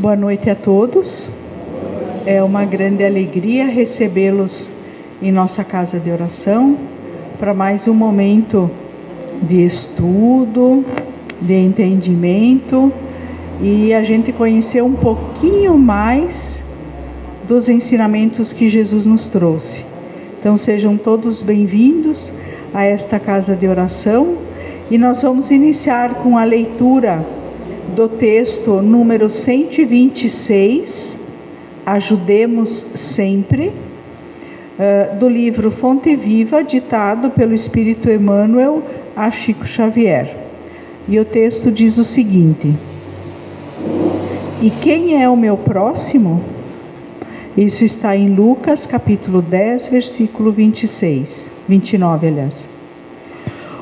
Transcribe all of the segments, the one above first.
Boa noite a todos. É uma grande alegria recebê-los em nossa casa de oração para mais um momento de estudo, de entendimento e a gente conhecer um pouquinho mais dos ensinamentos que Jesus nos trouxe. Então sejam todos bem-vindos a esta casa de oração e nós vamos iniciar com a leitura do texto número 126, Ajudemos Sempre, do livro Fonte Viva, ditado pelo Espírito Emmanuel a Chico Xavier. E o texto diz o seguinte: e quem é o meu próximo? Isso está em Lucas capítulo 10, versículo 29, aliás.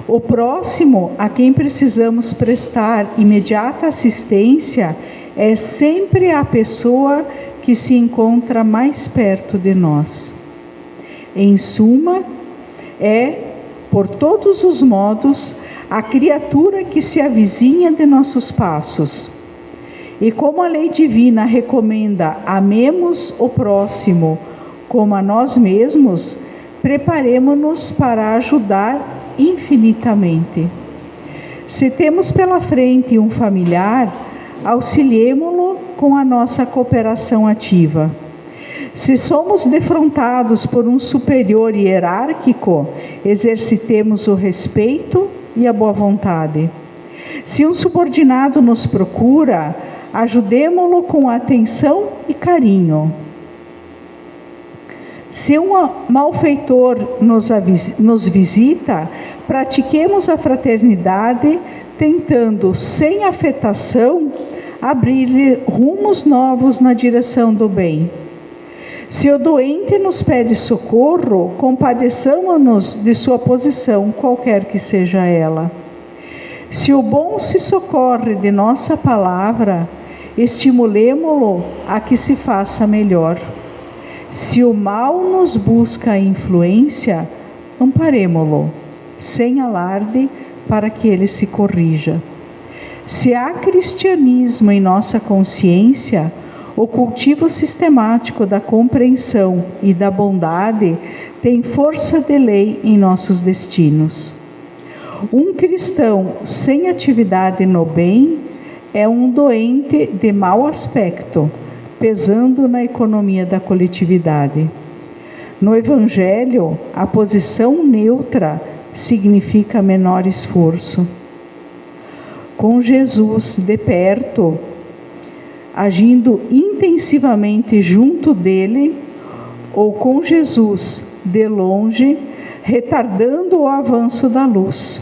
O próximo a quem precisamos prestar imediata assistência é sempre a pessoa que se encontra mais perto de nós. Em suma, é, por todos os modos, a criatura que se avizinha de nossos passos. E como a lei divina recomenda amemos o próximo como a nós mesmos, preparemo-nos para ajudar infinitamente. Se temos pela frente um familiar, auxiliemo-lo com a nossa cooperação ativa. Se somos defrontados por um superior hierárquico, exercitemos o respeito e a boa vontade. Se um subordinado nos procura, ajudemo-lo com atenção e carinho. Se um malfeitor nos visita, pratiquemos a fraternidade, tentando, sem afetação, abrir-lhe rumos novos na direção do bem. Se o doente nos pede socorro, compadeçamo-nos de sua posição, qualquer que seja ela. Se o bom se socorre de nossa palavra, estimulemo-lo a que se faça melhor. Se o mal nos busca a influência, amparemo-lo, sem alarde, para que ele se corrija. Se há cristianismo em nossa consciência, o cultivo sistemático da compreensão e da bondade tem força de lei em nossos destinos. Um cristão sem atividade no bem é um doente de mau aspecto, pesando na economia da coletividade. No Evangelho, a posição neutra significa menor esforço. Com Jesus de perto, agindo intensivamente junto dele, ou com Jesus de longe, retardando o avanço da luz.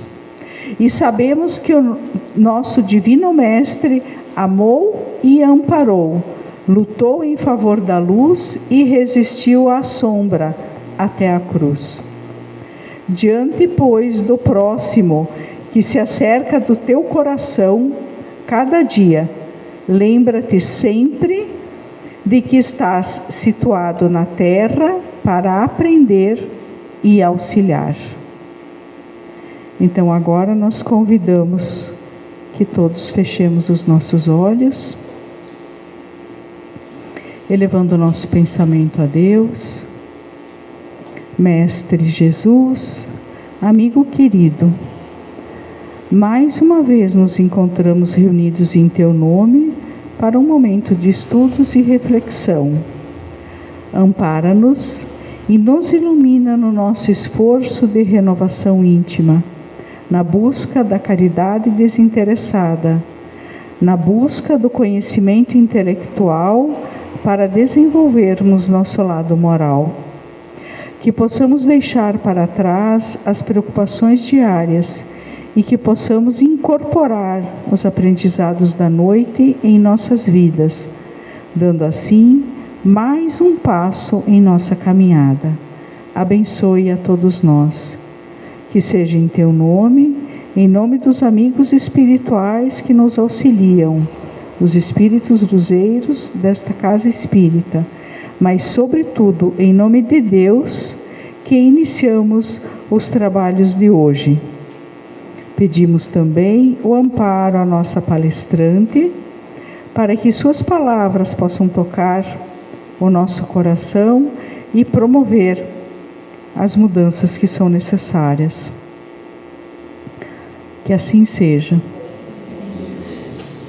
E sabemos que o nosso Divino Mestre amou e amparou, lutou em favor da luz e resistiu à sombra até a cruz. Diante, pois, do próximo que se acerca do teu coração, cada dia, lembra-te sempre de que estás situado na terra para aprender e auxiliar. Então agora nós convidamos que todos fechemos os nossos olhos, elevando o nosso pensamento a Deus. Mestre Jesus, amigo querido, mais uma vez nos encontramos reunidos em Teu nome para um momento de estudos e reflexão. Ampara-nos e nos ilumina no nosso esforço de renovação íntima. na busca da caridade desinteressada, na busca do conhecimento intelectual para desenvolvermos nosso lado moral. Que possamos deixar para trás as preocupações diárias e que possamos incorporar os aprendizados da noite em nossas vidas, dando assim mais um passo em nossa caminhada. Abençoe a todos nós. Que seja em teu nome, em nome dos amigos espirituais que nos auxiliam, os espíritos luzeiros desta casa espírita, mas sobretudo em nome de Deus, que iniciamos os trabalhos de hoje. Pedimos também o amparo à nossa palestrante, para que suas palavras possam tocar o nosso coração e promover as mudanças que são necessárias. Que assim seja.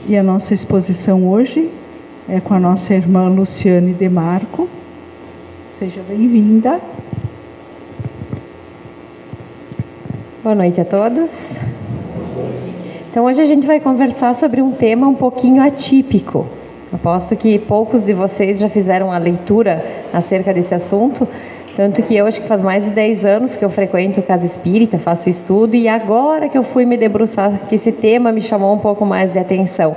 E a nossa exposição hoje é com a nossa irmã Luciane Demarco. Seja bem-vinda. Boa noite a todos. Então hoje a gente vai conversar sobre um tema um pouquinho atípico. Aposto que poucos de vocês já fizeram a leitura acerca desse assunto, tanto que eu acho que faz mais de 10 anos que eu frequento Casa Espírita, faço estudo, e agora que eu fui me debruçar, que esse tema me chamou um pouco mais de atenção,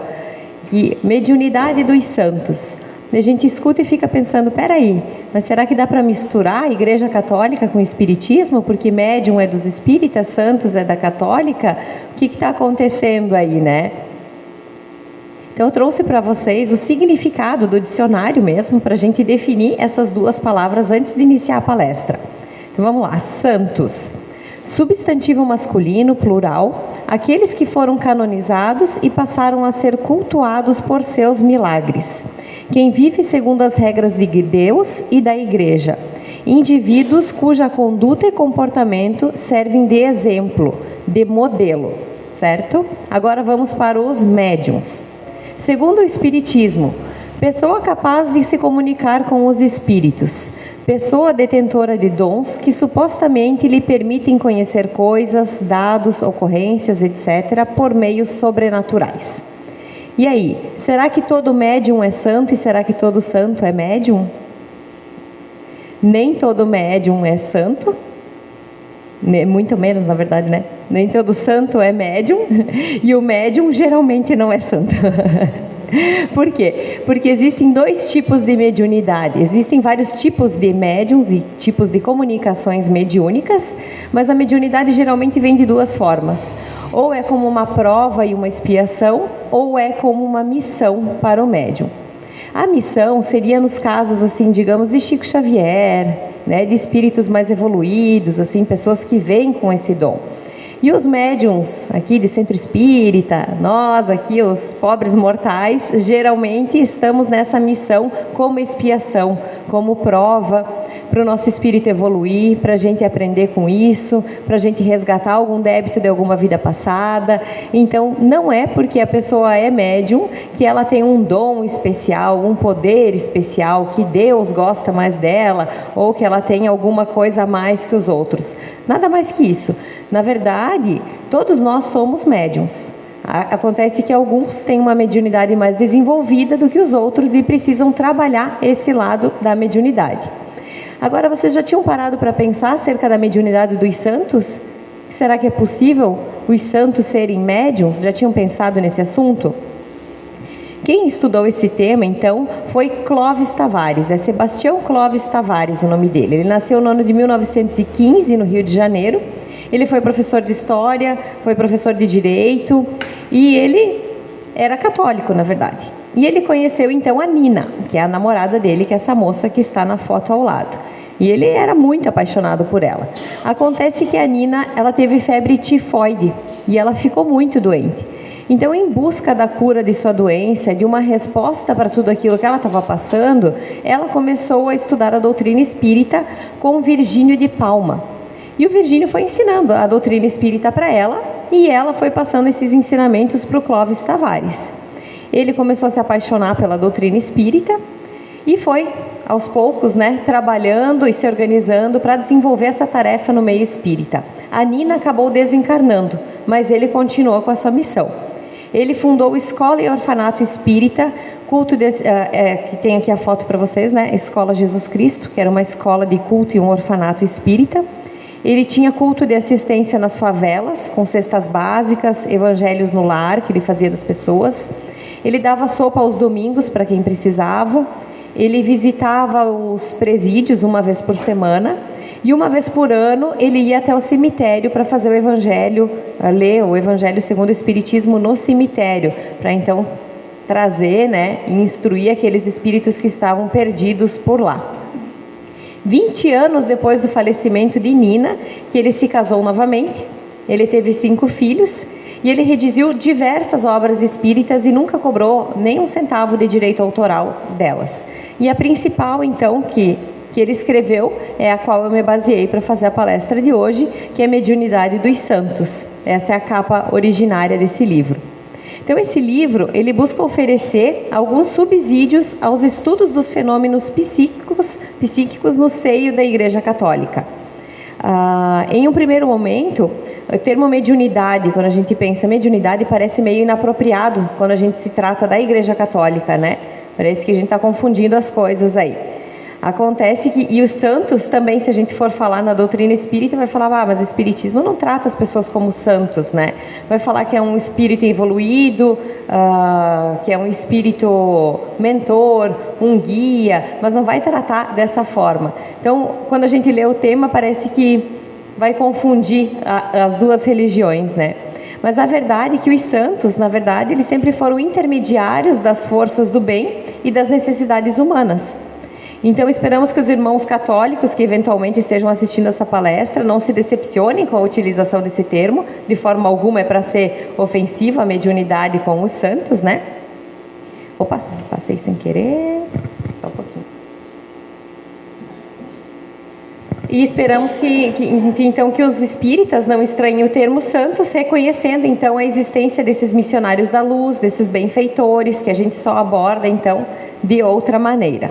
que mediunidade dos santos. A gente escuta e fica pensando, peraí, mas será que dá para misturar a Igreja Católica com o Espiritismo? Porque médium é dos espíritas, santos é da católica? O que está acontecendo aí, né? Então eu trouxe para vocês o significado do dicionário mesmo, para a gente definir essas duas palavras antes de iniciar a palestra. Então vamos lá, santos. Substantivo masculino, plural, aqueles que foram canonizados e passaram a ser cultuados por seus milagres. Quem vive segundo as regras de Deus e da Igreja. Indivíduos cuja conduta e comportamento servem de exemplo, de modelo, certo? Agora vamos para os médiuns. Segundo o Espiritismo, pessoa capaz de se comunicar com os espíritos, pessoa detentora de dons que supostamente lhe permitem conhecer coisas, dados, ocorrências, etc., por meios sobrenaturais. E aí, será que todo médium é santo e será que todo santo é médium? Nem todo médium é santo, muito menos na verdade, né? Nem todo santo é médium e o médium geralmente não é santo. Por quê? Porque existem dois tipos de mediunidade. Existem vários tipos de médiums e tipos de comunicações mediúnicas, mas a mediunidade geralmente vem de duas formas. Ou é como uma prova e uma expiação, ou é como uma missão para o médium. A missão seria nos casos, assim, digamos, de Chico Xavier, né, de espíritos mais evoluídos, assim, pessoas que vêm com esse dom. E os médiums aqui de centro espírita, nós aqui, os pobres mortais, geralmente estamos nessa missão como expiação, como prova, para o nosso espírito evoluir, para a gente aprender com isso, para a gente resgatar algum débito de alguma vida passada. Então, não é porque a pessoa é médium que ela tem um dom especial, um poder especial, que Deus gosta mais dela, ou que ela tem alguma coisa a mais que os outros. Nada mais que isso. Na verdade, todos nós somos médiums. Acontece que alguns têm uma mediunidade mais desenvolvida do que os outros e precisam trabalhar esse lado da mediunidade. Agora, vocês já tinham parado para pensar acerca da mediunidade dos santos? Será que é possível os santos serem médiums? Já tinham pensado nesse assunto? Quem estudou esse tema, então, foi Clóvis Tavares. É Sebastião Clóvis Tavares o nome dele. Ele nasceu no ano de 1915, no Rio de Janeiro. Ele foi professor de História, foi professor de Direito e ele era católico, na verdade. E ele conheceu, então, a Nina, que é a namorada dele, que é essa moça que está na foto ao lado. E ele era muito apaixonado por ela. Acontece que a Nina, ela teve febre tifoide e ela ficou muito doente. Então, em busca da cura de sua doença, de uma resposta para tudo aquilo que ela estava passando, ela começou a estudar a doutrina espírita com Virgínio de Palma. E o Virgínio foi ensinando a doutrina espírita para ela e ela foi passando esses ensinamentos para o Clóvis Tavares. Ele começou a se apaixonar pela doutrina espírita e foi aos poucos, né, trabalhando e se organizando para desenvolver essa tarefa no meio espírita. A Nina acabou desencarnando, mas ele continuou com a sua missão. Ele fundou Escola e Orfanato Espírita, que tem aqui a foto para vocês, né? Escola Jesus Cristo, que era uma escola de culto e um orfanato espírita. Ele tinha culto de assistência nas favelas, com cestas básicas, evangelhos no lar, que ele fazia das pessoas. Ele dava sopa aos domingos para quem precisava. Ele visitava os presídios uma vez por semana. E uma vez por ano ele ia até o cemitério para fazer o evangelho, ler o evangelho segundo o Espiritismo no cemitério, para então trazer, né, e instruir aqueles espíritos que estavam perdidos por lá. 20 anos depois do falecimento de Nina, que ele se casou novamente, ele teve 5 filhos e ele redigiu diversas obras espíritas e nunca cobrou nem um centavo de direito autoral delas. E a principal, então, que ele escreveu é a qual eu me baseei para fazer a palestra de hoje, que é Mediunidade dos Santos. Essa é a capa originária desse livro. Então, esse livro, ele busca oferecer alguns subsídios aos estudos dos fenômenos psíquicos no seio da Igreja Católica. Em um primeiro momento, o termo mediunidade, quando a gente pensa mediunidade, parece meio inapropriado quando a gente se trata da Igreja Católica, né? Parece que a gente está confundindo as coisas aí. Acontece que, e os santos também, se a gente for falar na doutrina espírita, vai falar, mas o espiritismo não trata as pessoas como santos, né? Vai falar que é um espírito evoluído, que é um espírito mentor, um guia, mas não vai tratar dessa forma. Então, quando a gente lê o tema, parece que vai confundir as duas religiões, né? Mas a verdade é que os santos, na verdade, eles sempre foram intermediários das forças do bem e das necessidades humanas. Então, esperamos que os irmãos católicos que eventualmente estejam assistindo essa palestra não se decepcionem com a utilização desse termo. De forma alguma é para ser ofensiva a mediunidade com os santos, né? Opa, passei sem querer. Só um pouquinho. E esperamos então que os espíritas não estranhem o termo santos, reconhecendo então a existência desses missionários da luz, desses benfeitores, que a gente só aborda então de outra maneira.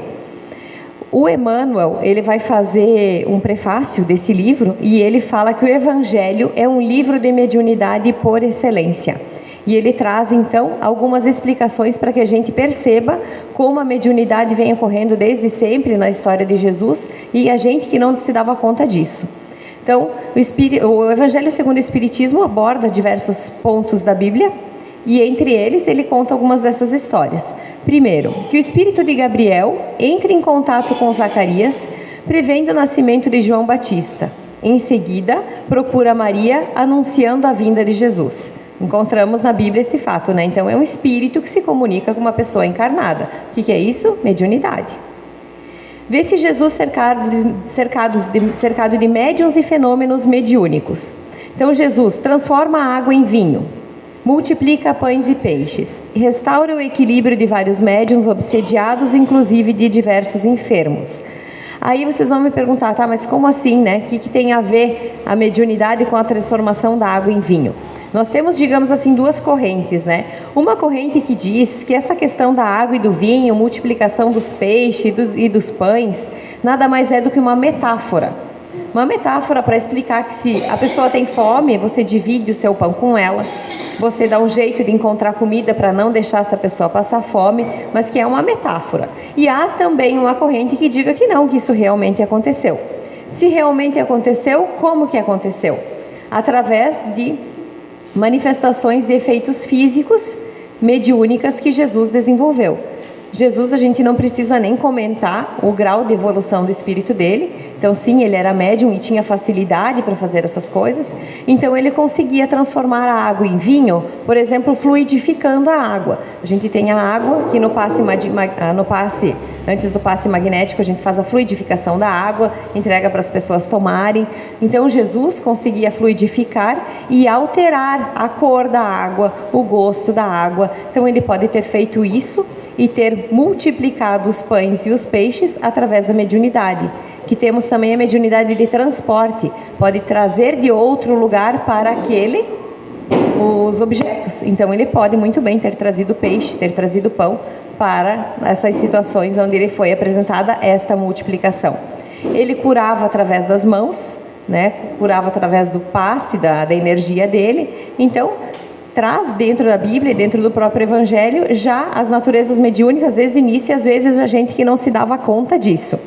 O Emmanuel, ele vai fazer um prefácio desse livro e ele fala que o Evangelho é um livro de mediunidade por excelência. E ele traz, então, algumas explicações para que a gente perceba como a mediunidade vem ocorrendo desde sempre na história de Jesus e a gente que não se dava conta disso. Então, o Evangelho segundo o Espiritismo aborda diversos pontos da Bíblia e, entre eles, ele conta algumas dessas histórias. Primeiro, que o espírito de Gabriel entre em contato com Zacarias, prevendo o nascimento de João Batista. Em seguida, procura Maria, anunciando a vinda de Jesus. Encontramos na Bíblia esse fato, né? Então, é um espírito que se comunica com uma pessoa encarnada. O que é isso? Mediunidade. Vê-se Jesus cercado de médiuns e fenômenos mediúnicos. Então, Jesus transforma a água em vinho, multiplica pães e peixes, restaura o equilíbrio de vários médiuns obsediados, inclusive de diversos enfermos. Aí vocês vão me perguntar, tá, mas como assim, né? O que tem a ver a mediunidade com a transformação da água em vinho? Nós temos, digamos assim, duas correntes, né? Uma corrente que diz que essa questão da água e do vinho, multiplicação dos peixes e dos pães, nada mais é do que uma metáfora. Uma metáfora para explicar que se a pessoa tem fome, você divide o seu pão com ela, você dá um jeito de encontrar comida para não deixar essa pessoa passar fome, mas que é uma metáfora. E há também uma corrente que diga que não, que isso realmente aconteceu. Se realmente aconteceu, como que aconteceu? Através de manifestações de efeitos físicos mediúnicas que Jesus desenvolveu. Jesus, a gente não precisa nem comentar o grau de evolução do espírito dele. Então, sim, ele era médium e tinha facilidade para fazer essas coisas. Então, ele conseguia transformar a água em vinho, por exemplo, fluidificando a água. A gente tem a água que antes do passe magnético, a gente faz a fluidificação da água, entrega para as pessoas tomarem. Então, Jesus conseguia fluidificar e alterar a cor da água, o gosto da água. Então, ele pode ter feito isso e ter multiplicado os pães e os peixes através da mediunidade. Que temos também a mediunidade de transporte, pode trazer de outro lugar para aquele os objetos. Então ele pode muito bem ter trazido peixe, ter trazido pão para essas situações onde ele foi apresentada esta multiplicação. Ele curava através das mãos, né? Curava através do passe, da energia dele. Então, traz dentro da Bíblia, dentro do próprio Evangelho, já as naturezas mediúnicas desde o início, e às vezes a gente que não se dava conta disso.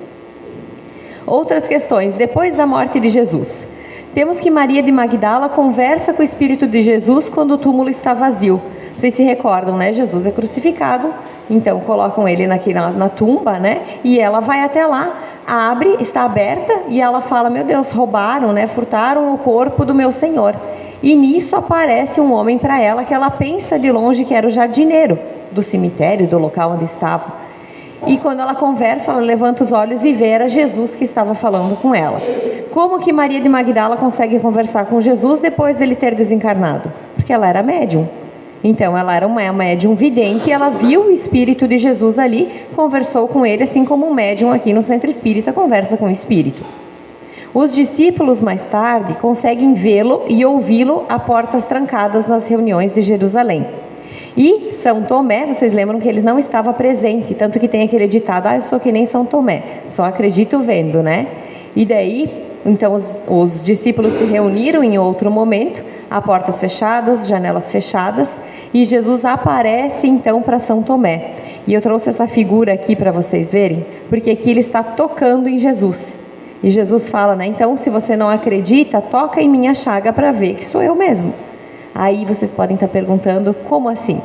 Outras questões, depois da morte de Jesus. Temos que Maria de Magdala conversa com o Espírito de Jesus quando o túmulo está vazio. Vocês se recordam, né? Jesus é crucificado, então colocam ele na tumba, né? E ela vai até lá, abre, está aberta, e ela fala, meu Deus, roubaram, né? Furtaram o corpo do meu Senhor. E nisso aparece um homem para ela, que ela pensa de longe que era o jardineiro do cemitério, do local onde estava. E quando ela conversa, ela levanta os olhos e vê, era Jesus que estava falando com ela. Como que Maria de Magdala consegue conversar com Jesus depois dele ter desencarnado? Porque ela era médium. Então ela era uma médium vidente, e ela viu o Espírito de Jesus ali, conversou com ele, assim como um médium aqui no Centro Espírita conversa com o Espírito. Os discípulos mais tarde conseguem vê-lo e ouvi-lo a portas trancadas nas reuniões de Jerusalém. E São Tomé, vocês lembram que ele não estava presente, tanto que tem aquele ditado, eu sou que nem São Tomé, só acredito vendo, né? E daí, então os discípulos se reuniram em outro momento, a portas fechadas, janelas fechadas, e Jesus aparece então para São Tomé. E eu trouxe essa figura aqui para vocês verem, porque aqui ele está tocando em Jesus. E Jesus fala, né? Então, se você não acredita, toca em minha chaga para ver que sou eu mesmo. Aí vocês podem estar perguntando, como assim?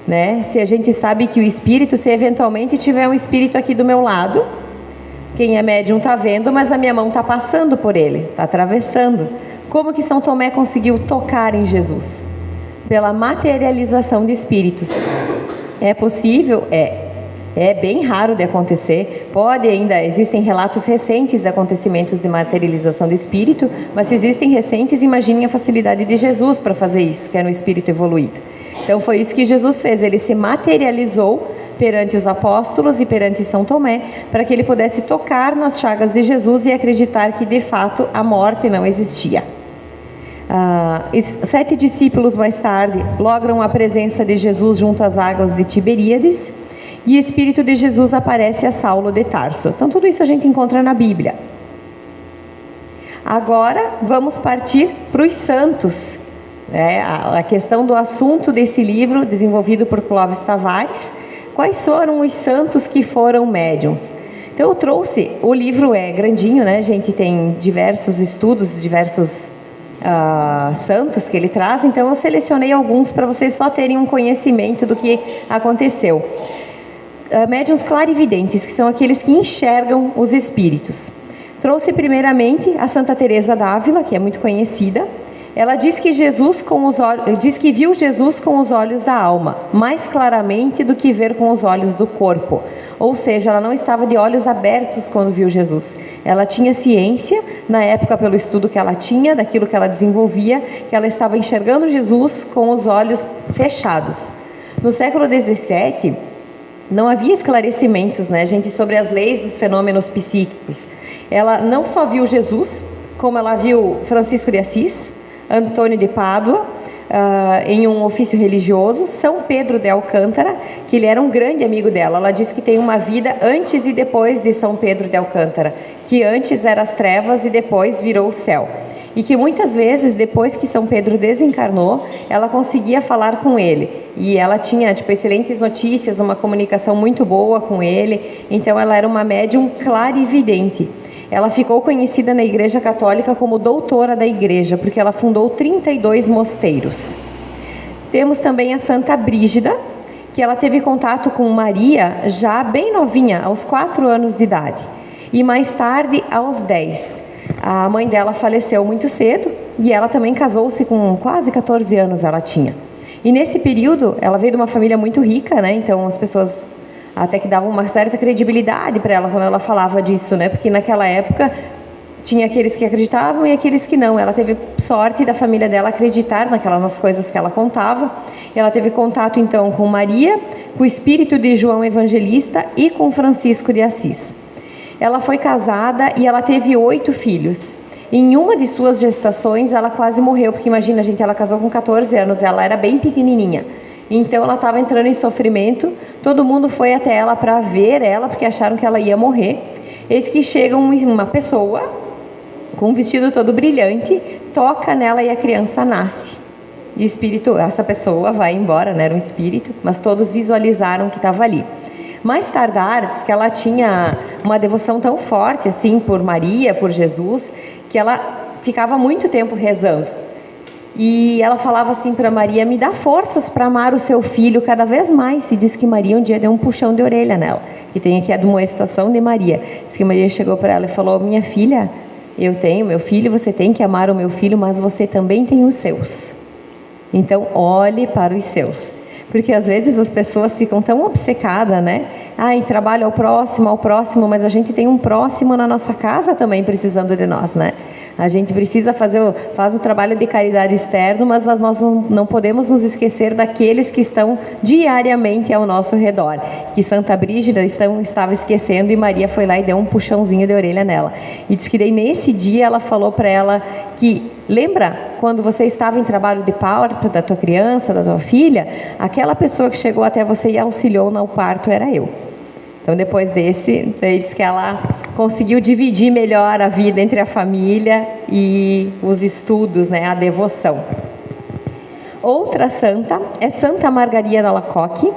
Né? Se a gente sabe que o Espírito, se eventualmente tiver um Espírito aqui do meu lado, quem é médium está vendo, mas a minha mão está passando por ele, está atravessando. Como que São Tomé conseguiu tocar em Jesus? Pela materialização de espíritos. É possível? É bem raro de acontecer. Existem relatos recentes de acontecimentos de materialização de espírito, mas se existem recentes, imaginem a facilidade de Jesus para fazer isso, que é no espírito evoluído. Então foi isso que Jesus fez, ele se materializou perante os apóstolos e perante São Tomé, para que ele pudesse tocar nas chagas de Jesus e acreditar que de fato a morte não existia. 7 discípulos mais tarde logram a presença de Jesus junto às águas de Tiberíades, e o Espírito de Jesus aparece a Saulo de Tarso. Então tudo isso a gente encontra na Bíblia. Agora vamos partir para os santos. A questão do assunto desse livro, desenvolvido por Clóvis Tavares. Quais foram os santos que foram médiuns? Então eu trouxe, o livro é grandinho, né, gente? Tem diversos estudos, diversos santos que ele traz. Então eu selecionei alguns para vocês só terem um conhecimento do que aconteceu. Médiuns clarividentes, que são aqueles que enxergam os espíritos. Trouxe primeiramente a Santa Teresa d'Ávila, que é muito conhecida. Ela diz que viu Jesus com os olhos da alma, mais claramente do que ver com os olhos do corpo. Ou seja, ela não estava de olhos abertos quando viu Jesus. Ela tinha ciência, na época, pelo estudo que ela tinha, daquilo que ela desenvolvia, que ela estava enxergando Jesus com os olhos fechados. No século XVII, não havia esclarecimentos, né, gente, sobre as leis dos fenômenos psíquicos. Ela não só viu Jesus, como ela viu Francisco de Assis, Antônio de Pádua, em um ofício religioso, São Pedro de Alcântara, que ele era um grande amigo dela. Ela diz que tem uma vida antes e depois de São Pedro de Alcântara, que antes era as trevas e depois virou o céu. E que muitas vezes, depois que São Pedro desencarnou, ela conseguia falar com ele. E ela tinha, excelentes notícias, uma comunicação muito boa com ele. Então ela era uma médium clarividente. Ela ficou conhecida na Igreja Católica como doutora da Igreja, porque ela fundou 32 mosteiros. Temos também a Santa Brígida, que ela teve contato com Maria já bem novinha, aos 4 anos de idade. E mais tarde, aos 10. A mãe dela faleceu muito cedo e ela também casou-se com quase 14 anos ela tinha. E nesse período, ela veio de uma família muito rica, né? Então as pessoas até que davam uma certa credibilidade para ela quando ela falava disso, né? Porque naquela época tinha aqueles que acreditavam e aqueles que não. Ela teve sorte da família dela acreditar nas coisas que ela contava. Ela teve contato então com Maria, com o espírito de João Evangelista e com Francisco de Assis. Ela foi casada e ela teve 8 filhos. Em uma de suas gestações, ela quase morreu, porque imagina, gente, ela casou com 14 anos, ela era bem pequenininha. Então ela estava entrando em sofrimento, todo mundo foi até ela para ver ela, porque acharam que ela ia morrer. Eis que chega uma pessoa com um vestido todo brilhante, toca nela e a criança nasce. E o espírito, essa pessoa vai embora, né? Era um espírito, mas todos visualizaram que estava ali. Mais tardar, diz que ela tinha uma devoção tão forte assim por Maria, por Jesus, que ela ficava muito tempo rezando. E ela falava assim para Maria: me dá forças para amar o seu filho cada vez mais. E diz que Maria um dia deu um puxão de orelha nela. E tem aqui a demonstração de Maria. Diz que Maria chegou para ela e falou: minha filha, eu tenho meu filho, você tem que amar o meu filho, mas você também tem os seus. Então olhe para os seus. Porque às vezes as pessoas ficam tão obcecadas, né? Ai, trabalho ao próximo, mas a gente tem um próximo na nossa casa também precisando de nós, né? A gente precisa faz o trabalho de caridade externo, mas nós não podemos nos esquecer daqueles que estão diariamente ao nosso redor. Que Santa Brígida estava esquecendo e Maria foi lá e deu um puxãozinho de orelha nela. E diz que daí nesse dia ela falou para ela que, lembra quando você estava em trabalho de parto da tua criança, da tua filha? Aquela pessoa que chegou até você e auxiliou no parto era eu. Então depois desse, diz que ela conseguiu dividir melhor a vida entre a família e os estudos, né, a devoção. Outra santa é Santa Margarida de Alacoque,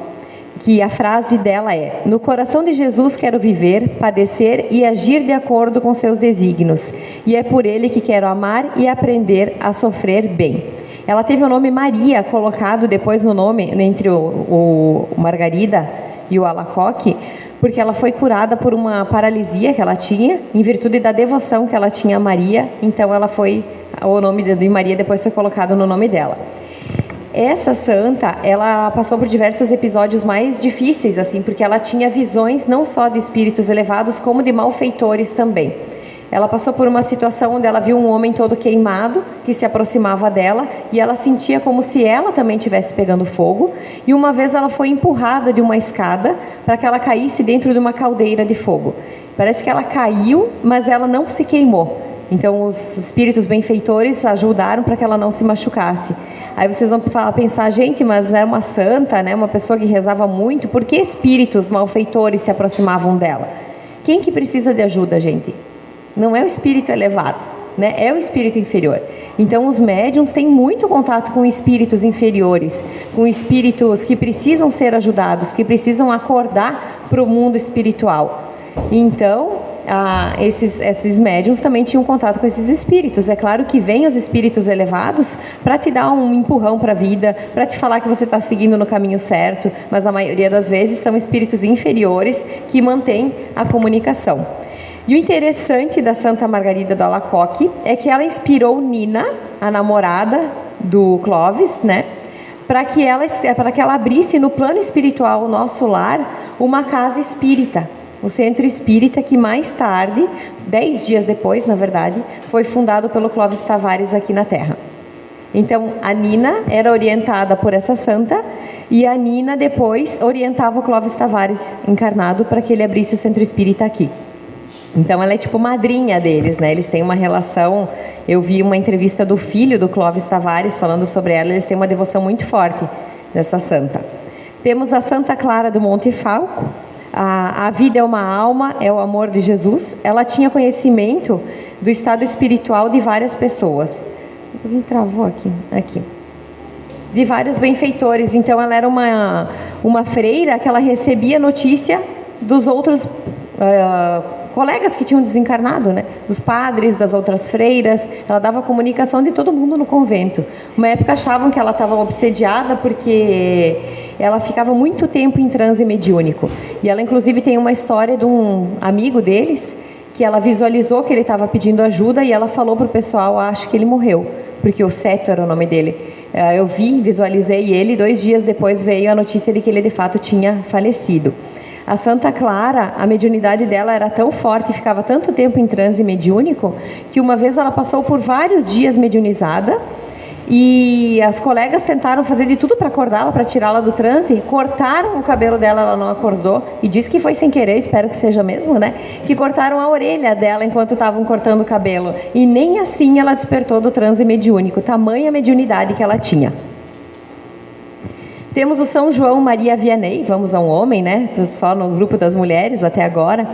que a frase dela é: no coração de Jesus quero viver, padecer e agir de acordo com seus desígnios, e é por ele que quero amar e aprender a sofrer bem. Ela teve o nome Maria colocado depois no nome, entre o Margarida e o Alacoque, porque ela foi curada por uma paralisia que ela tinha, em virtude da devoção que ela tinha a Maria. Então o nome de Maria depois foi colocado no nome dela. Essa santa, ela passou por diversos episódios mais difíceis, assim, porque ela tinha visões não só de espíritos elevados, como de malfeitores também. Ela passou por uma situação onde ela viu um homem todo queimado que se aproximava dela e ela sentia como se ela também estivesse pegando fogo. E uma vez ela foi empurrada de uma escada para que ela caísse dentro de uma caldeira de fogo. Parece que ela caiu, mas ela não se queimou. Então os espíritos benfeitores ajudaram para que ela não se machucasse. Aí vocês vão pensar: gente, mas é uma santa, né? Uma pessoa que rezava muito, por que espíritos malfeitores se aproximavam dela? Quem que precisa de ajuda, gente? Não é o espírito elevado, né? É o espírito inferior. Então os médiuns têm muito contato com espíritos inferiores, com espíritos que precisam ser ajudados, que precisam acordar para o mundo espiritual. Então esses médiuns também tinham contato com esses espíritos. É claro que vêm os espíritos elevados para te dar um empurrão para a vida, para te falar que você está seguindo no caminho certo, mas a maioria das vezes são espíritos inferiores que mantêm a comunicação. E o interessante da Santa Margarida de Alacoque é que ela inspirou Nina, a namorada do Clovis, né, para que ela abrisse no plano espiritual, o nosso lar, uma casa espírita, o centro espírita, que mais tarde, 10 dias depois, na verdade, foi fundado pelo Clovis Tavares aqui na Terra. Então a Nina era orientada por essa santa e a Nina depois orientava o Clovis Tavares encarnado para que ele abrisse o centro espírita aqui. Então ela é tipo madrinha deles, né? Eles têm uma relação. Eu vi uma entrevista do filho do Clovis Tavares falando sobre ela. Eles têm uma devoção muito forte dessa santa. Temos a Santa Clara do Monte Falco. A vida é uma alma, é o amor de Jesus. Ela tinha conhecimento do estado espiritual de várias pessoas. Travou aqui. De vários benfeitores. Então ela era uma freira que ela recebia notícia dos outros colegas que tinham desencarnado, né? Dos padres, das outras freiras. Ela dava comunicação de todo mundo no convento. Uma época achavam que ela estava obsediada porque ela ficava muito tempo em transe mediúnico. E ela inclusive tem uma história de um amigo deles que ela visualizou que ele estava pedindo ajuda e ela falou para o pessoal: acho que ele morreu, porque o Seto era o nome dele. Eu visualizei ele, 2 dias depois veio a notícia de que ele de fato tinha falecido. A Santa Clara, a mediunidade dela era tão forte, ficava tanto tempo em transe mediúnico, que uma vez ela passou por vários dias mediunizada e as colegas tentaram fazer de tudo para acordá-la, para tirá-la do transe, cortaram o cabelo dela, ela não acordou, e disse que foi sem querer, espero que seja mesmo, né? Que cortaram a orelha dela enquanto estavam cortando o cabelo, e nem assim ela despertou do transe mediúnico, tamanha mediunidade que ela tinha. Temos o São João Maria Vianney, vamos a um homem, né? Só no grupo das mulheres até agora.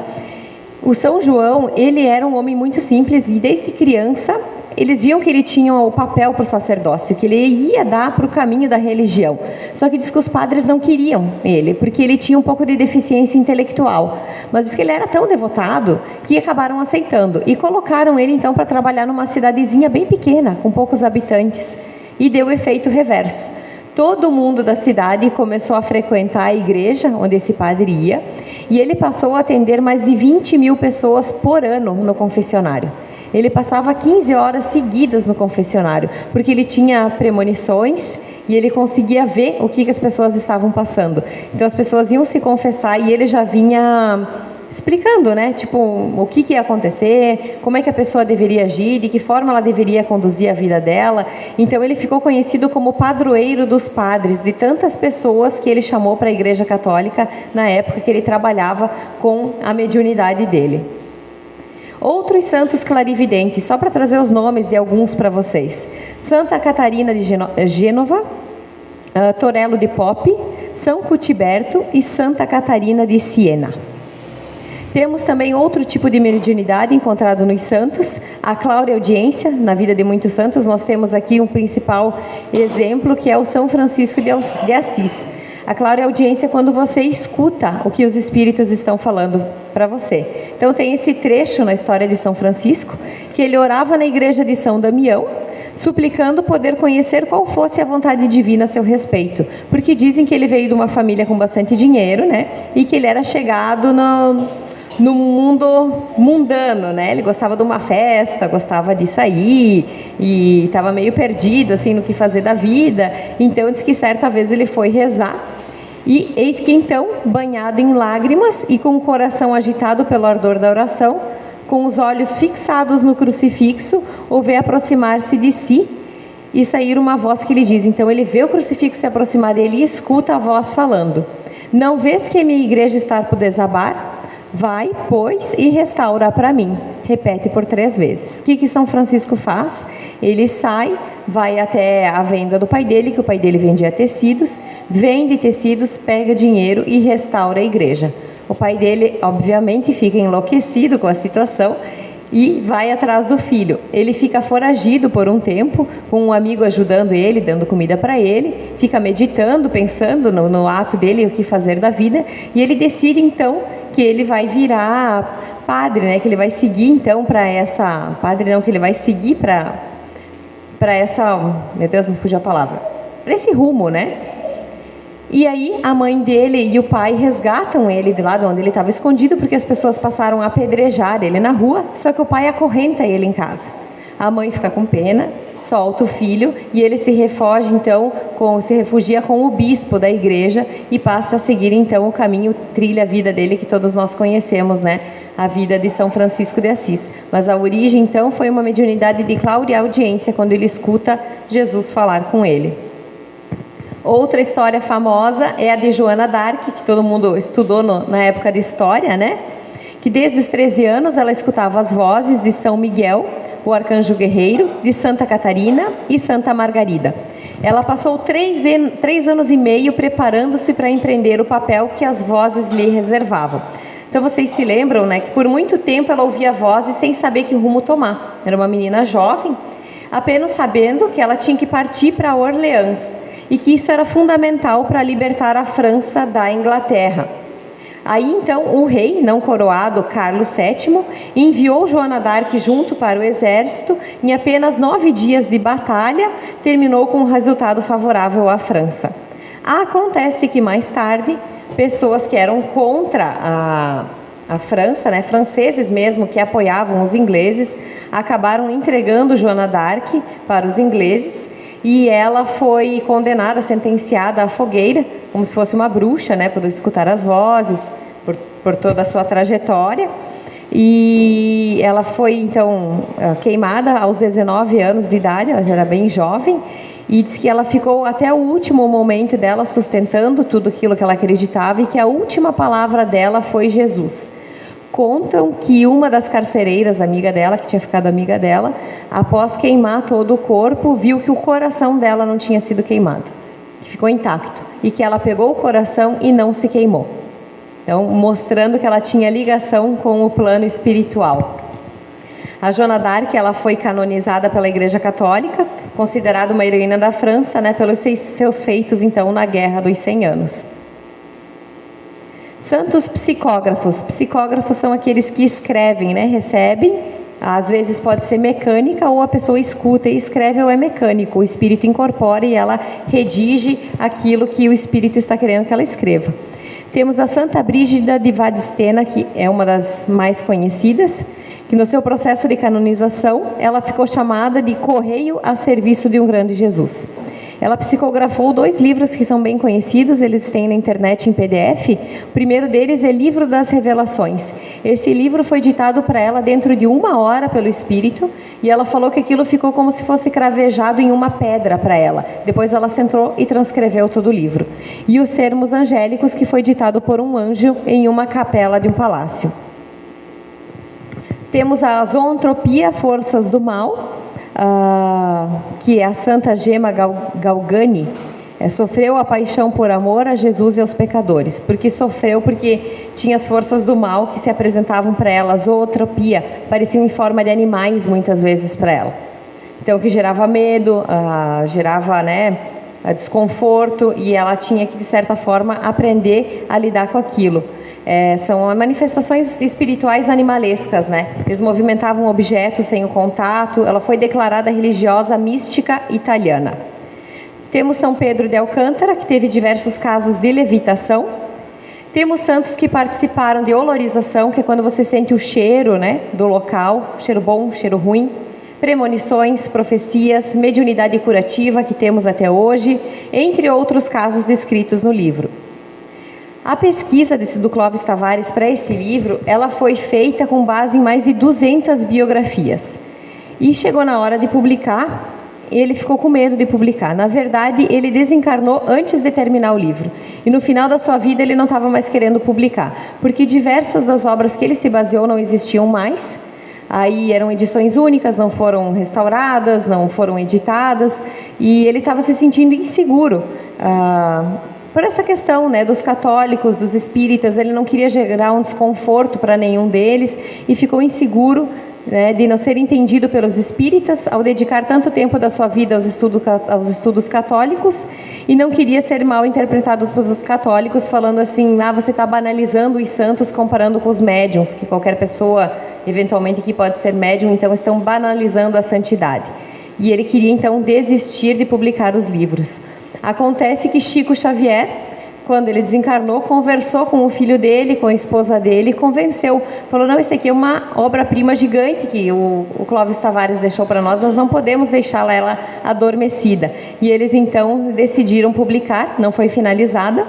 O São João, ele era um homem muito simples e desde criança eles viam que ele tinha o papel para o sacerdócio, que ele ia dar para o caminho da religião. Só que diz que os padres não queriam ele, porque ele tinha um pouco de deficiência intelectual. Mas diz que ele era tão devotado que acabaram aceitando e colocaram ele então para trabalhar numa cidadezinha bem pequena, com poucos habitantes. E deu o efeito reverso. Todo mundo da cidade começou a frequentar a igreja onde esse padre ia, e ele passou a atender mais de 20 mil pessoas por ano no confessionário. Ele passava 15 horas seguidas no confessionário, porque ele tinha premonições e ele conseguia ver o que as pessoas estavam passando. Então as pessoas iam se confessar e ele já vinha explicando, né? Tipo, o que ia acontecer, como é que a pessoa deveria agir, de que forma ela deveria conduzir a vida dela. Então ele ficou conhecido como padroeiro dos padres, de tantas pessoas que ele chamou para a Igreja Católica na época que ele trabalhava com a mediunidade dele. Outros santos clarividentes, só para trazer os nomes de alguns para vocês. Santa Catarina de Gênova, Torello de Poppe, São Cutiberto e Santa Catarina de Siena. Temos também outro tipo de mediunidade encontrado nos santos, a clareaudiência. Na vida de muitos santos, nós temos aqui um principal exemplo, que é o São Francisco de Assis. A clareaudiência é quando você escuta o que os espíritos estão falando para você. Então tem esse trecho na história de São Francisco, que ele orava na igreja de São Damião, suplicando poder conhecer qual fosse a vontade divina a seu respeito. Porque dizem que ele veio de uma família com bastante dinheiro, né? E que ele era chegado no mundo mundano, né? Ele gostava de uma festa, gostava de sair e estava meio perdido assim no que fazer da vida. Então diz que certa vez ele foi rezar e eis que então, banhado em lágrimas e com o coração agitado pelo ardor da oração, com os olhos fixados no crucifixo, ouve aproximar-se de si e sair uma voz que lhe diz. Então ele vê o crucifixo se aproximar dele e escuta a voz falando: não vês que a minha igreja está por desabar? Vai, pois, e restaura para mim. Repete por 3 vezes. O que São Francisco faz? Ele sai, vai até a venda do pai dele, que o pai dele vendia tecidos, vende tecidos, pega dinheiro e restaura a igreja. O pai dele, obviamente, fica enlouquecido com a situação e vai atrás do filho. Ele fica foragido por um tempo, com um amigo ajudando ele, dando comida para ele, fica meditando, pensando no ato dele, o que fazer da vida, e ele decide então que ele vai virar padre, né? Que ele vai seguir então para essa... Padre não, que ele vai seguir para essa... Meu Deus, me fugiu a palavra. Para esse rumo, né? E aí a mãe dele e o pai resgatam ele de lá de onde ele estava escondido, porque as pessoas passaram a apedrejar ele na rua, só que o pai acorrenta ele em casa. A mãe fica com pena, solta o filho e ele se refugia com o bispo da igreja e passa a seguir então o caminho, trilha a vida dele que todos nós conhecemos, né? A vida de São Francisco de Assis. Mas a origem então foi uma mediunidade de clareaudiência, quando ele escuta Jesus falar com ele. Outra história famosa é a de Joana d'Arc, que todo mundo estudou na época de história, né? Que desde os 13 anos ela escutava as vozes de São Miguel, o arcanjo guerreiro, de Santa Catarina e Santa Margarida. Ela passou 3 anos e meio preparando-se para empreender o papel que as vozes lhe reservavam. Então vocês se lembram, né, que por muito tempo ela ouvia vozes sem saber que rumo tomar. Era uma menina jovem, apenas sabendo que ela tinha que partir para Orleans e que isso era fundamental para libertar a França da Inglaterra. Aí então o rei, não coroado, Carlos VII, enviou Joana d'Arc junto para o exército. Em apenas 9 dias de batalha, terminou com um resultado favorável à França. Acontece que mais tarde, pessoas que eram contra a França, né, franceses mesmo, que apoiavam os ingleses, acabaram entregando Joana d'Arc para os ingleses e ela foi condenada, sentenciada à fogueira, como se fosse uma bruxa, né, por escutar as vozes, por toda a sua trajetória. E ela foi, então, queimada aos 19 anos de idade, ela já era bem jovem, e diz que ela ficou até o último momento dela sustentando tudo aquilo que ela acreditava e que a última palavra dela foi Jesus. Contam que uma das carcereiras, amiga dela, que tinha ficado amiga dela, após queimar todo o corpo, viu que o coração dela não tinha sido queimado, que ficou intacto. e que ela pegou o coração e não se queimou. Então, mostrando que ela tinha ligação com o plano espiritual. A Joana d'Arc, ela foi canonizada pela Igreja Católica, considerada uma heroína da França, né, pelos seus feitos, então, na Guerra dos 100 Anos. Santos psicógrafos. Psicógrafos são aqueles que escrevem, né, recebem, às vezes pode ser mecânica, ou a pessoa escuta e escreve, ou é mecânico, o espírito incorpora e ela redige aquilo que o espírito está querendo que ela escreva. Temos a Santa Brígida de Vadstena, que é uma das mais conhecidas, que no seu processo de canonização, ela ficou chamada de correio a serviço de um grande Jesus. Ela psicografou 2 livros que são bem conhecidos, eles têm na internet em PDF. O primeiro deles é Livro das Revelações. Esse livro foi ditado para ela dentro de 1 hora pelo Espírito, e ela falou que aquilo ficou como se fosse cravejado em uma pedra para ela. Depois ela sentou e transcreveu todo o livro. E os Sermos Angélicos, que foi ditado por um anjo em uma capela de um palácio. Temos a Zoantropia, Forças do Mal, que é a Santa Gema Galgani, sofreu a paixão por amor a Jesus e aos pecadores. Porque sofreu porque tinha as forças do mal que se apresentavam para ela, zootropia, pareciam em forma de animais muitas vezes para ela. Então, que gerava medo, gerava, né, desconforto, e ela tinha que, de certa forma, aprender a lidar com aquilo. São manifestações espirituais animalescas, né? Eles movimentavam objetos sem o contato. Ela foi declarada religiosa mística italiana. Temos São Pedro de Alcântara, que teve diversos casos de levitação. Temos santos que participaram de olorização, que é quando você sente o cheiro, né, do local, cheiro bom, cheiro ruim. Premonições, profecias, mediunidade curativa, que temos até hoje, entre outros casos descritos no livro. A pesquisa do Clóvis Tavares para esse livro, ela foi feita com base em mais de 200 biografias. E chegou na hora de publicar, e ele ficou com medo de publicar. Na verdade, ele desencarnou antes de terminar o livro. E no final da sua vida, ele não estava mais querendo publicar, porque diversas das obras que ele se baseou não existiam mais. Aí eram edições únicas, não foram restauradas, não foram editadas, e ele estava se sentindo inseguro. Por essa questão, né, dos católicos, dos espíritas, ele não queria gerar um desconforto para nenhum deles e ficou inseguro, né, de não ser entendido pelos espíritas ao dedicar tanto tempo da sua vida aos estudos católicos, e não queria ser mal interpretado pelos católicos, falando assim: você está banalizando os santos comparando com os médiuns, que qualquer pessoa, eventualmente, que pode ser médium, então estão banalizando a santidade. E ele queria então desistir de publicar os livros. Acontece que Chico Xavier, quando ele desencarnou, conversou com o filho dele, com a esposa dele, e convenceu. Falou: não, isso aqui é uma obra-prima gigante que o Clóvis Tavares deixou para nós não podemos deixá-la ela adormecida. E eles então decidiram publicar, não foi finalizada.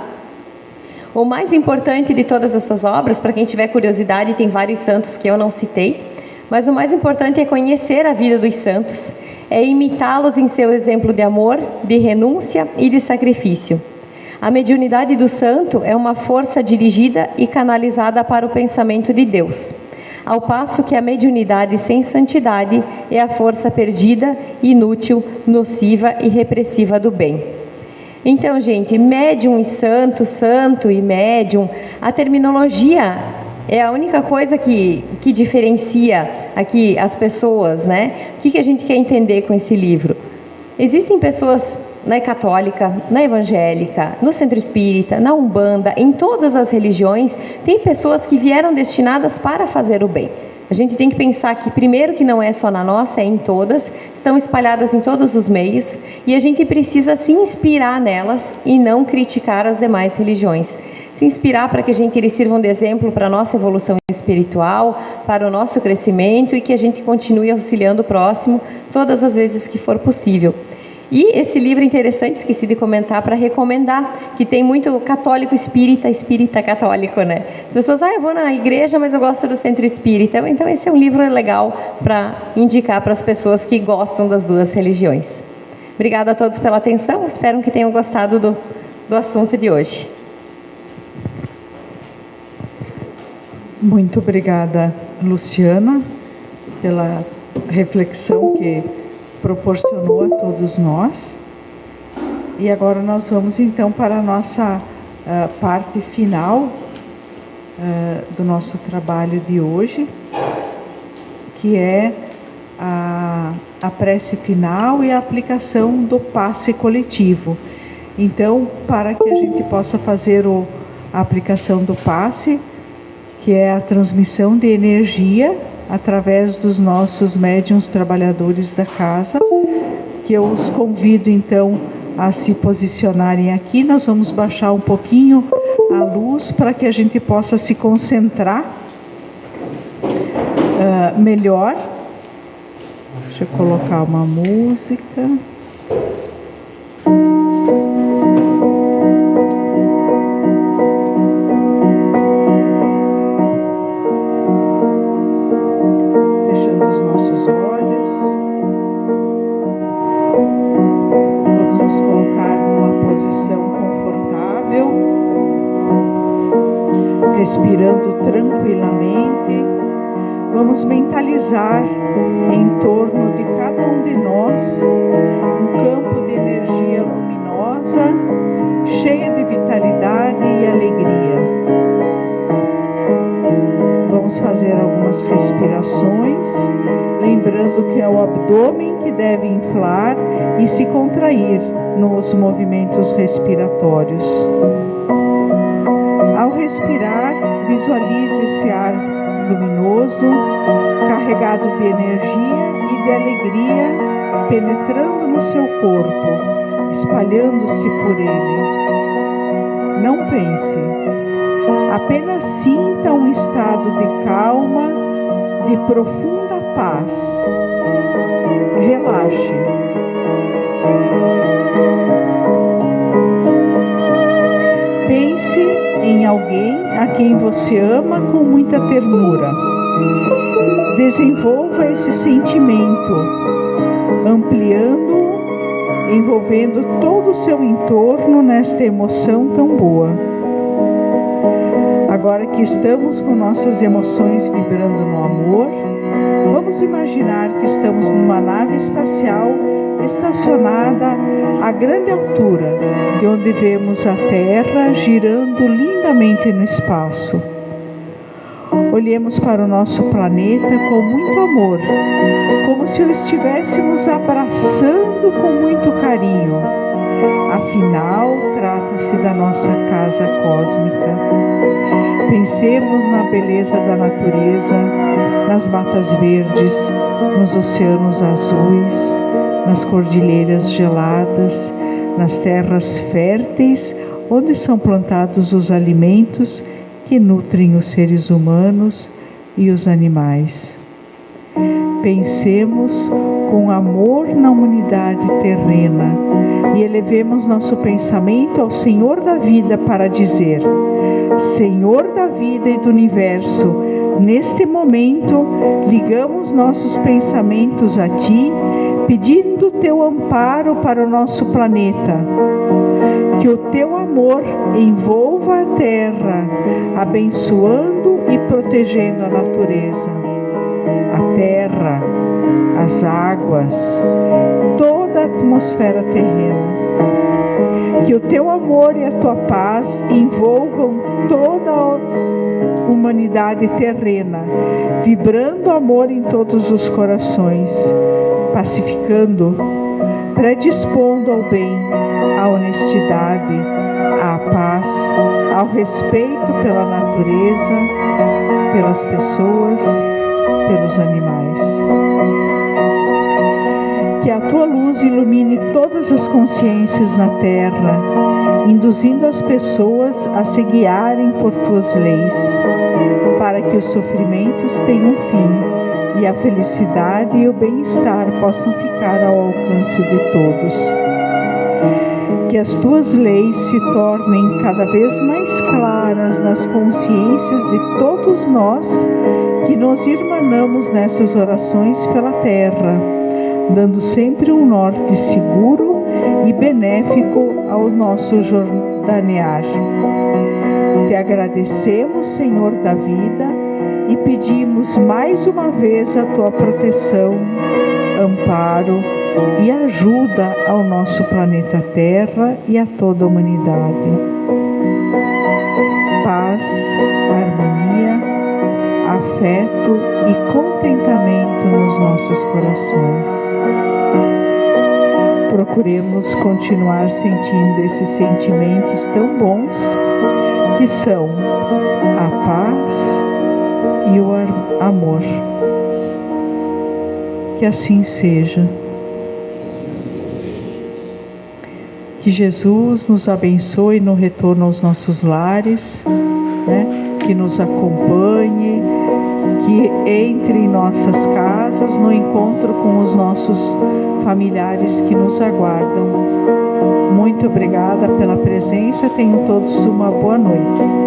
O mais importante de todas essas obras, para quem tiver curiosidade, tem vários santos que eu não citei, mas o mais importante é conhecer a vida dos santos, é imitá-los em seu exemplo de amor, de renúncia e de sacrifício. A mediunidade do santo é uma força dirigida e canalizada para o pensamento de Deus, ao passo que a mediunidade sem santidade é a força perdida, inútil, nociva e repressiva do bem. Então, gente, médium e santo e médium, a terminologia é a única coisa que diferencia aqui as pessoas, né? O que a gente quer entender com esse livro? Existem pessoas na católica, na evangélica, no centro espírita, na umbanda, em todas as religiões, tem pessoas que vieram destinadas para fazer o bem. A gente tem que pensar que, primeiro, que não é só na nossa, é em todas, estão espalhadas em todos os meios, e a gente precisa se inspirar nelas e não criticar as demais religiões. Se inspirar para que eles sirvam de exemplo para a nossa evolução espiritual, para o nosso crescimento, e que a gente continue auxiliando o próximo todas as vezes que for possível. E esse livro é interessante, esqueci de comentar, para recomendar, que tem muito católico espírita católico, né? As pessoas, eu vou na igreja, mas eu gosto do centro espírita. Então esse é um livro legal para indicar para as pessoas que gostam das duas religiões. Obrigada a todos pela atenção, espero que tenham gostado do assunto de hoje. Muito obrigada, Luciana, pela reflexão que proporcionou a todos nós. E agora nós vamos então para a nossa parte final do nosso trabalho de hoje, que é a prece final e a aplicação do passe coletivo. Então, para que a gente possa fazer a aplicação do passe, que é a transmissão de energia através dos nossos médiuns trabalhadores da casa, que eu os convido então a se posicionarem aqui. Nós vamos baixar um pouquinho a luz para que a gente possa se concentrar melhor. Deixa eu colocar uma música. Fechando os nossos olhos. Vamos nos colocar numa posição confortável, respirando tranquilamente. Vamos mentalizar em torno de cada um de nós um campo de energia luminosa, cheia de vitalidade e alegria. Vamos fazer algumas respirações, lembrando que é o abdômen que deve inflar e se contrair nos movimentos respiratórios. Ao respirar, visualize esse ar luminoso, carregado de energia e de alegria, penetrando no seu corpo, espalhando-se por ele. Não pense, apenas sinta um estado de calma, de profunda paz. Relaxe. Pense em alguém a quem você ama com muita ternura. Desenvolva esse sentimento, ampliando-o, envolvendo todo o seu entorno nesta emoção tão boa. Agora que estamos com nossas emoções vibrando no amor, vamos imaginar que estamos numa nave espacial estacionada a grande altura, de onde vemos a Terra girando lindamente no espaço. Olhemos para o nosso planeta com muito amor, como se o estivéssemos abraçando com muito carinho. Afinal, trata-se da nossa casa cósmica. Pensemos na beleza da natureza, nas matas verdes, nos oceanos azuis, nas cordilheiras geladas, nas terras férteis, onde são plantados os alimentos que nutrem os seres humanos e os animais. Pensemos com amor na humanidade terrena e elevemos nosso pensamento ao Senhor da vida para dizer: Senhor da vida e do universo, neste momento ligamos nossos pensamentos a Ti, pedindo Teu amparo para o nosso planeta. Que o Teu amor envolva a Terra, abençoando e protegendo a natureza, a terra, as águas, toda a atmosfera terrena. Que o Teu amor e a Tua paz envolvam toda a humanidade terrena, vibrando amor em todos os corações, pacificando, predispondo ao bem, à honestidade, à paz, ao respeito pela natureza, pelas pessoas, pelos animais. Que a Tua luz ilumine todas as consciências na Terra, induzindo as pessoas a se guiarem por Tuas leis, para que os sofrimentos tenham fim e a felicidade e o bem-estar possam ficar ao alcance de todos. Que as Tuas leis se tornem cada vez mais claras nas consciências de todos nós que nos irmanamos nessas orações pela Terra, dando sempre um norte seguro e benéfico ao nosso jordanear. Te agradecemos, Senhor da vida, e pedimos mais uma vez a Tua proteção, amparo, e ajuda ao nosso planeta Terra e a toda a humanidade. Paz, harmonia, afeto e contentamento nos nossos corações. Procuremos continuar sentindo esses sentimentos tão bons que são a paz e o amor. Que assim seja. Que Jesus nos abençoe no retorno aos nossos lares, né? Que nos acompanhe, que entre em nossas casas no encontro com os nossos familiares que nos aguardam. Muito obrigada pela presença, tenham todos uma boa noite.